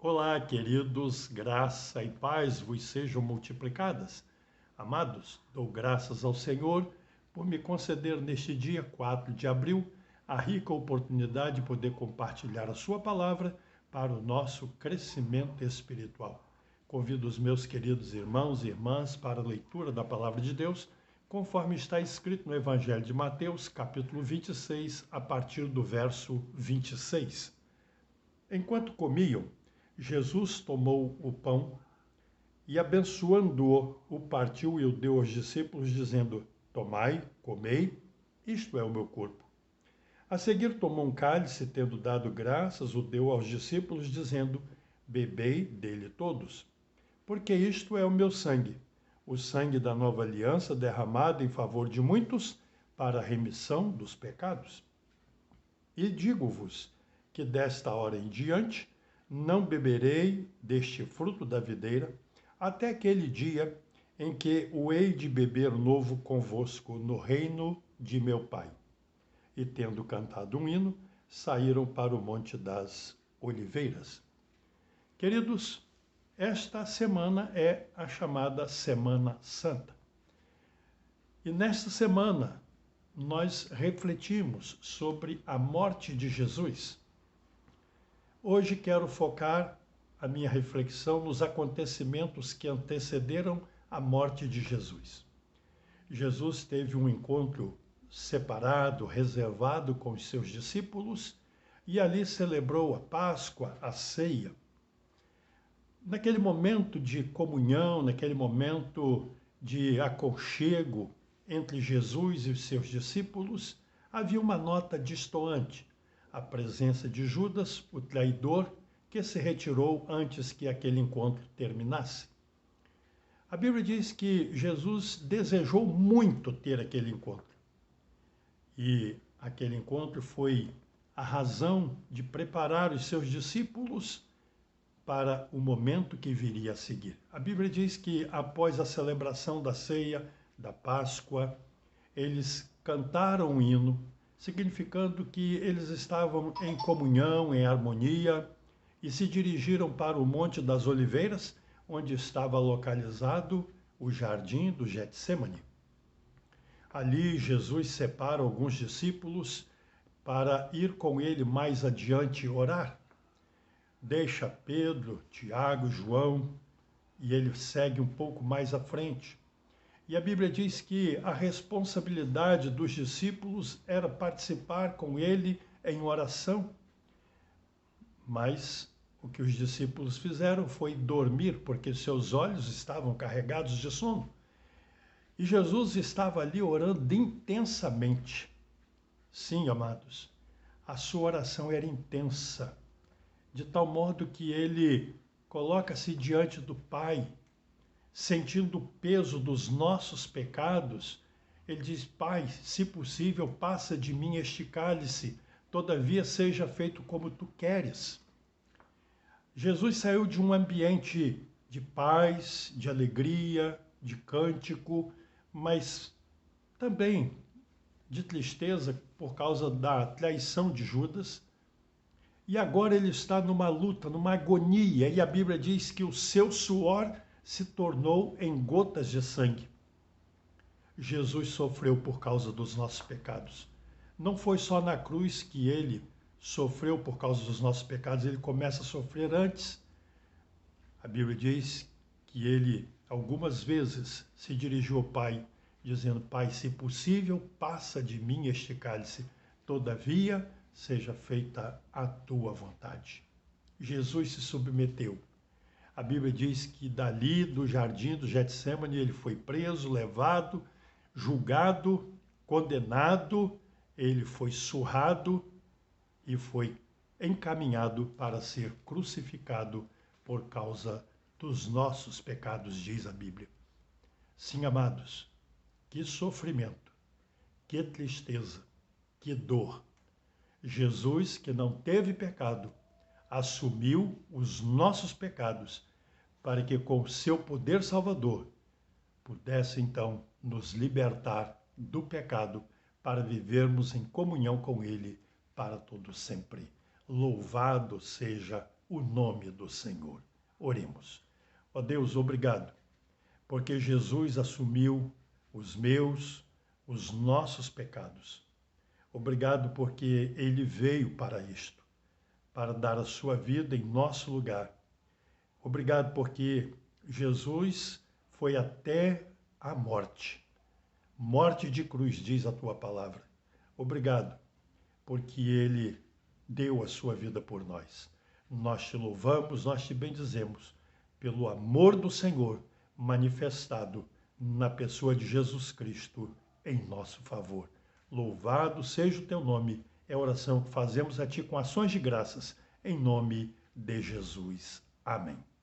Olá, queridos, graça e paz vos sejam multiplicadas. Amados, dou graças ao Senhor por me conceder neste dia 4 de abril a rica oportunidade de poder compartilhar a sua palavra para o nosso crescimento espiritual. Convido os meus queridos irmãos e irmãs para a leitura da palavra de Deus, conforme está escrito no Evangelho de Mateus, capítulo 26, a partir do verso 26. Enquanto comiam, Jesus tomou o pão e, abençoando-o, o partiu e o deu aos discípulos, dizendo: Tomai, comei, isto é o meu corpo. A seguir tomou um cálice, tendo dado graças, o deu aos discípulos, dizendo: Bebei dele todos, porque isto é o meu sangue, o sangue da nova aliança derramado em favor de muitos para a remissão dos pecados. E digo-vos que desta hora em diante não beberei deste fruto da videira, até aquele dia em que o hei de beber novo convosco no reino de meu Pai. E tendo cantado um hino, saíram para o Monte das Oliveiras. Queridos, esta semana é a chamada Semana Santa. E nesta semana nós refletimos sobre a morte de Jesus. Hoje quero focar a minha reflexão nos acontecimentos que antecederam a morte de Jesus. Jesus teve um encontro separado, reservado com os seus discípulos e ali celebrou a Páscoa, a ceia. Naquele momento de comunhão, naquele momento de aconchego entre Jesus e os seus discípulos, havia uma nota destoante. A presença de Judas, o traidor, que se retirou antes que aquele encontro terminasse. A Bíblia diz que Jesus desejou muito ter aquele encontro. E aquele encontro foi a razão de preparar os seus discípulos para o momento que viria a seguir. A Bíblia diz que após a celebração da ceia, da Páscoa, eles cantaram um hino, significando que eles estavam em comunhão, em harmonia, e se dirigiram para o Monte das Oliveiras, onde estava localizado o jardim do Getsêmani. Ali Jesus separa alguns discípulos para ir com ele mais adiante orar. Deixa Pedro, Tiago, João, e ele segue um pouco mais à frente. E a Bíblia diz que a responsabilidade dos discípulos era participar com ele em oração. Mas o que os discípulos fizeram foi dormir, porque seus olhos estavam carregados de sono. E Jesus estava ali orando intensamente. Sim, amados, a sua oração era intensa, de tal modo que ele coloca-se diante do Pai, sentindo o peso dos nossos pecados. Ele diz: Pai, se possível, passa de mim este cálice, todavia seja feito como tu queres. Jesus saiu de um ambiente de paz, de alegria, de cântico, mas também de tristeza por causa da traição de Judas. E agora ele está numa luta, numa agonia, e a Bíblia diz que o seu suor se tornou em gotas de sangue. Jesus sofreu por causa dos nossos pecados. Não foi só na cruz que ele sofreu por causa dos nossos pecados, ele começa a sofrer antes. A Bíblia diz que ele, algumas vezes, se dirigiu ao Pai, dizendo: Pai, se possível, passa de mim este cálice, todavia seja feita a tua vontade. Jesus se submeteu. A Bíblia diz que dali do jardim do Getsêmani ele foi preso, levado, julgado, condenado, ele foi surrado e foi encaminhado para ser crucificado por causa dos nossos pecados, diz a Bíblia. Sim, amados, que sofrimento, que tristeza, que dor. Jesus, que não teve pecado, assumiu os nossos pecados para que com o seu poder salvador pudesse então nos libertar do pecado para vivermos em comunhão com ele para todo sempre. Louvado seja o nome do Senhor. Oremos. Ó Deus, obrigado, porque Jesus assumiu os meus, os nossos pecados. Obrigado porque ele veio para isto, para dar a sua vida em nosso lugar. Obrigado porque Jesus foi até a morte. Morte de cruz, diz a tua palavra. Obrigado, porque ele deu a sua vida por nós. Nós te louvamos, nós te bendizemos, pelo amor do Senhor manifestado na pessoa de Jesus Cristo em nosso favor. Louvado seja o teu nome. É a oração que fazemos a ti com ações de graças, em nome de Jesus. Amém.